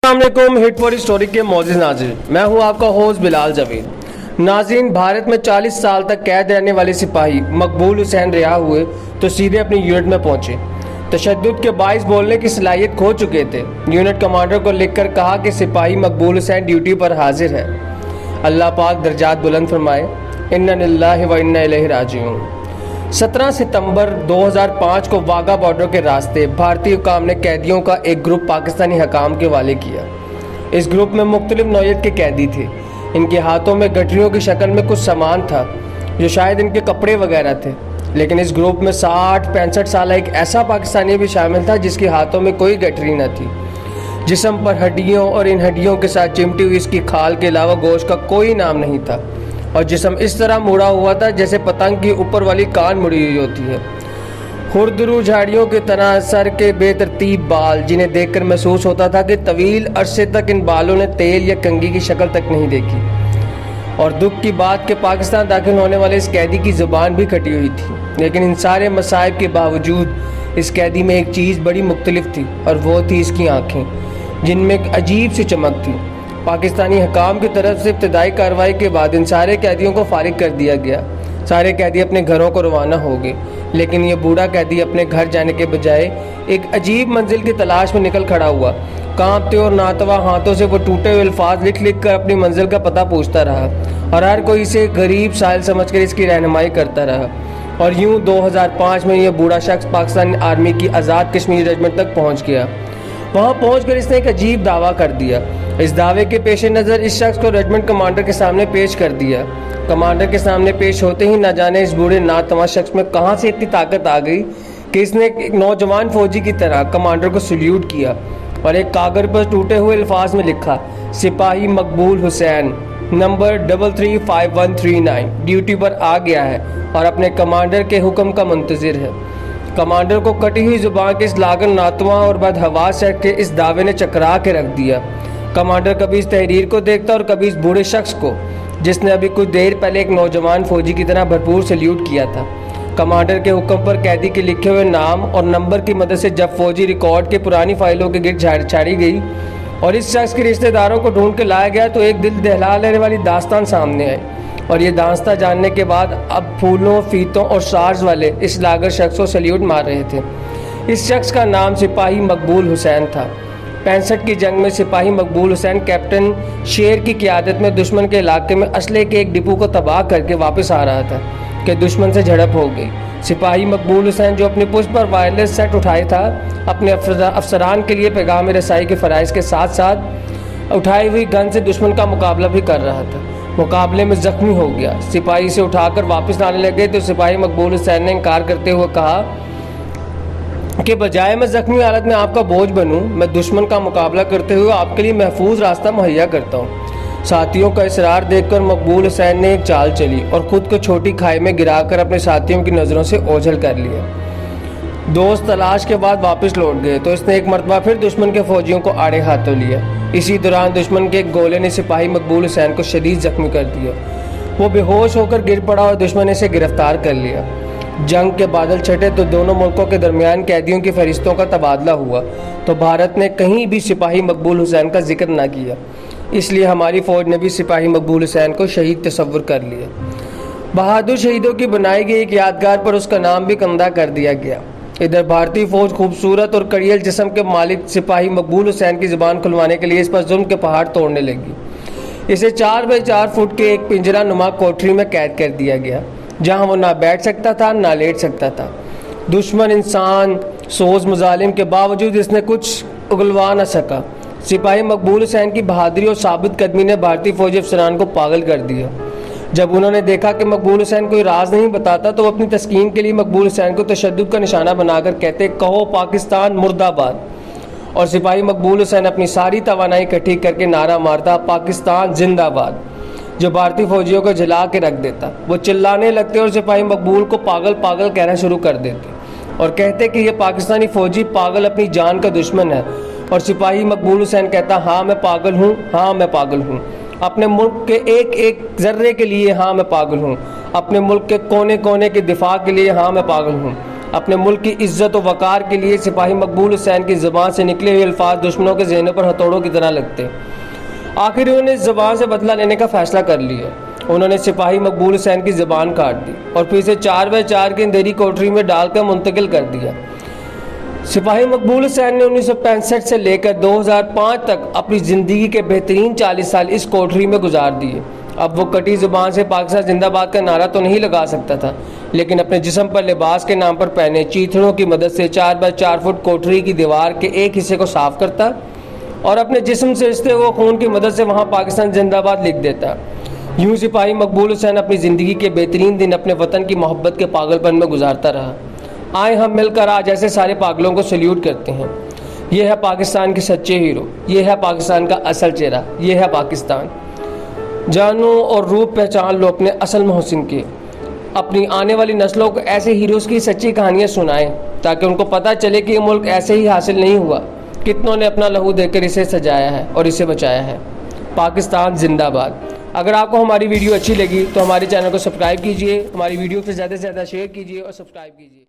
अस्सलामुअलैकुम। Hit for story के मौजूद नाज़रीन, मैं हूं आपका होस्ट बिलाल जवेद। नाज़रीन, भारत में 40 साल तक कैद रहने वाले सिपाही मकबूल हुसैन रिहा हुए तो सीधे अपनी यूनिट में पहुंचे। तशद्दुद के बाइस बोलने की सलाहियत खो चुके थे। यूनिट कमांडर को लिखकर कहा कि सिपाही मकबूल हुसैन ड्यूटी पर हाजिर है। अल्लाह पाक दर्जात बुलंद फरमाए। इन्ना लिल्लाहि व इन्ना इलैहि राजिऊन। 17 सितंबर 2005 को वाघा बॉर्डर के रास्ते भारतीय हुकाम ने कैदियों का एक ग्रुप पाकिस्तानी हकाम के हवाले किया। इस ग्रुप में मुख्तलिफ नौयत के कैदी थे। इनके हाथों में गठरियों की शक्ल में कुछ सामान था जो शायद इनके कपड़े वगैरह थे, लेकिन इस ग्रुप में 60-65 साल एक ऐसा पाकिस्तानी भी शामिल था जिसके हाथों में कोई गठरी न थी। जिस्म पर हड्डियों और इन हड्डियों के साथ चिमटी हुई इसकी खाल के अलावा गोश्त का कोई नाम नहीं था, और जिस्म इस तरह मुड़ा हुआ था जैसे पतंग की ऊपर वाली कान मुड़ी हुई होती है। खुरदरू झाड़ियों की तरह सर के बेतरतीब बाल, जिन्हें देखकर महसूस होता था कि तवील अरसे तक इन बालों ने तेल या कंघी की शक्ल तक नहीं देखी। और दुख की बात कि पाकिस्तान दाखिल होने वाले इस कैदी की ज़ुबान भी कटी हुई थी, लेकिन इन सारे मसाइब के बावजूद इस कैदी में एक चीज़ बड़ी मुख्तलिफ थी, और वो थी इसकी आँखें, जिनमें एक अजीब सी चमक थी। पाकिस्तानी हकाम की तरफ से इब्तदाई कार्रवाई के बाद इन सारे कैदियों को फारिग कर दिया गया। सारे कैदी अपने घरों को रवाना हो गए, लेकिन ये बूढ़ा कैदी अपने घर जाने के बजाय एक अजीब मंजिल की तलाश में निकल खड़ा हुआ। कांपते और नातवा हाथों से वो टूटे हुए अल्फाज लिख लिख कर अपनी मंजिल का पता पूछता रहा, और हर कोई इसे गरीब साहिल समझकर इसकी रहनुमाई करता रहा। और यूँ 2005 में यह बूढ़ा शख्स पाकिस्तानी आर्मी की आज़ाद कश्मीर रेजिमेंट तक पहुँच गया। वहाँ पहुँचकर इसने एक अजीब दावा कर दिया। इस दावे के पेश नज़र इस शख्स को रेजिमेंट कमांडर के सामने पेश कर दिया। कमांडर के सामने पेश होते ही न जाने इस बूढ़े नातवा शख्स में कहाँ से इतनी ताकत आ गई कि इसने एक नौजवान फौजी की तरह कमांडर को सल्यूट किया और एक कागज पर टूटे हुए अल्फाज में लिखा, सिपाही मकबूल हुसैन नंबर 335139 ड्यूटी पर आ गया है और अपने कमांडर के हुक्म का मुंतज़िर है। कमांडर को कटी हुई जुबान के इस लागन नातवा और बदहवास शख्स के इस दावे ने चकरा के रख दिया। कमांडर कभी इस तहरीर को देखता और कभी इस बूढ़े शख्स को, जिसने अभी कुछ देर पहले एक नौजवान फौजी की तरह भरपूर सल्यूट किया था। कमांडर के हुक्म पर कैदी के लिखे हुए नाम और नंबर की मदद से जब फौजी रिकॉर्ड के पुरानी फाइलों के गिर्द छाड़ी गई और इस शख्स के रिश्तेदारों को ढूंढ के लाया गया, तो एक दिल दहला लेने वाली दास्तान सामने आई। और ये दास्तान जानने के बाद अब फूलों, फीतों और सार्स वाले इस लागर शख्स को सल्यूट मार रहे थे। इस शख्स का नाम सिपाही मकबूल हुसैन था। 65 की जंग में सिपाही मकबूल हुसैन कैप्टन शेर की क़ियादत में दुश्मन के इलाके में असले के एक डिपो को तबाह करके वापस आ रहा था कि दुश्मन से झड़प हो गई। सिपाही मकबूल हुसैन, जो अपनी पुष्ट पर वायरलेस सेट उठाए था, अपने अफसरान के लिए पैगाम रसाई के फ़राइज़ के साथ साथ उठाई हुई गन से दुश्मन का मुकाबला भी कर रहा था। मुकाबले में ज़ख्मी हो गया। सिपाही से उठाकर वापस लाने लगे तो सिपाही मकबूल हुसैन ने इनकार करते हुए कहा कि बजाय मैं ज़ख्मी हालत में आपका बोझ बनूं, मैं दुश्मन का मुकाबला करते हुए आपके लिए महफूज रास्ता मुहैया करता हूं। साथियों का इसरार देखकर मकबूल हुसैन ने एक चाल चली और ख़ुद को छोटी खाई में गिराकर अपने साथियों की नज़रों से ओझल कर लिया। दोस्त तलाश के बाद वापस लौट गए तो इसने एक मरतबा फिर दुश्मन के फौजियों को आड़े हाथों लिया। इसी दौरान दुश्मन के एक गोले ने सिपाही मकबूल हुसैन को शदीद जख्मी कर दिया। वो बेहोश होकर गिर पड़ा और दुश्मन ने इसे गिरफ्तार कर लिया। जंग के बादल छटे तो दोनों मुल्कों के दरमियान कैदियों की फहरिस्तों का तबादला हुआ, तो भारत ने कहीं भी सिपाही मकबूल हुसैन का जिक्र ना किया। इसलिए हमारी फ़ौज ने भी सिपाही मकबूल हुसैन को शहीद तस्वुर कर लिया। बहादुर शहीदों की बनाई गई एक यादगार पर उसका नाम भी कंधा कर दिया गया। इधर भारतीय फ़ौज खूबसूरत और कड़ियल जिस्म के मालिक सिपाही मकबूल हुसैन की ज़ुबान खुलवाने के लिए इस पर जुल्म के पहाड़ तोड़ने लगी। इसे 4 बाई 4 फुट के एक पिंजरा नुमा कोठरी में कैद कर दिया गया, जहाँ वो ना बैठ सकता था ना लेट सकता था। दुश्मन इंसान सोज मुजालिम के बावजूद इसने कुछ उगलवा न सका। सिपाही मकबूल हुसैन की बहादुरी और साबित कदमी ने भारतीय फौजी अफसरान को पागल कर दिया। जब उन्होंने देखा कि मकबूल हुसैन कोई राज नहीं बताता, तो वो अपनी तस्कीन के लिए मकबूल हुसैन को तशद्दुद का निशाना बनाकर कहते, कहो पाकिस्तान मुर्दाबाद। और सिपाही मकबूल हुसैन अपनी सारी तवानाई इकट्ठी करके नारा मारता, पाकिस्तान जिंदाबाद, जो भारतीय फौजियों को जला के रख देता। वो चिल्लाने लगते और सिपाही मकबूल को पागल पागल कहना शुरू कर देते और कहते कि ये पाकिस्तानी फौजी पागल अपनी जान का दुश्मन है। और सिपाही मकबूल हुसैन कहता, हाँ मैं पागल हूँ, हाँ मैं पागल हूँ, अपने मुल्क के एक एक जर्रे के लिए हाँ मैं पागल हूँ, अपने मुल्क के कोने कोने के दिफा के लिए हाँ मैं पागल हूँ, अपने मुल्क की इज्जत और वक़ार के लिए सिपाही मकबूल हुसैन की ज़बान से निकले हुए अल्फाज दुश्मनों के ज़हनों पर हथौड़ों की तरह लगते। आखिर उन्होंने इस ज़बान से बदला लेने का फ़ैसला कर लिया। उन्होंने सिपाही मकबूल हुसैन की ज़बान काट दी और फिर इसे 4x4 की अंधेरी कोठरी में डालकर मुंतकिल कर दिया। सिपाही मकबूल हुसैन ने 1965 से लेकर 2005 तक अपनी ज़िंदगी के बेहतरीन 40 साल इस कोठरी में गुजार दिए। अब वो कटी ज़ुबान से पाकिस्तान जिंदाबाद का नारा तो नहीं लगा सकता था, लेकिन अपने जिस्म पर लिबास के नाम पर पहने चीथड़ों की मदद से 4x4 फुट कोठरी की दीवार के एक हिस्से को साफ करता और अपने जिस्म से रिश्ते हुए खून की मदद से वहाँ पाकिस्तान जिंदाबाद लिख देता। यूँ सिपाही मकबूल हुसैन अपनी ज़िंदगी के बेहतरीन दिन अपने वतन की मोहब्बत के पागलपन में गुजारता रहा। आए हम मिलकर आज ऐसे सारे पागलों को सल्यूट करते हैं। ये है पाकिस्तान के सच्चे हीरो, ये है पाकिस्तान का असल चेहरा, ये है पाकिस्तान। जानो और रूप पहचान लो अपने असल मोहसिन के। अपनी आने वाली नस्लों को ऐसे हीरोज़ की सच्ची कहानियाँ सुनाएं ताकि उनको पता चले कि ये मुल्क ऐसे ही हासिल नहीं हुआ, कितनों ने अपना लहू देकर इसे सजाया है और इसे बचाया है। पाकिस्तान जिंदाबाद। अगर आपको हमारी वीडियो अच्छी लगी तो हमारे चैनल को सब्सक्राइब कीजिए, हमारी वीडियो को ज़्यादा से ज़्यादा शेयर कीजिए और सब्सक्राइब कीजिए।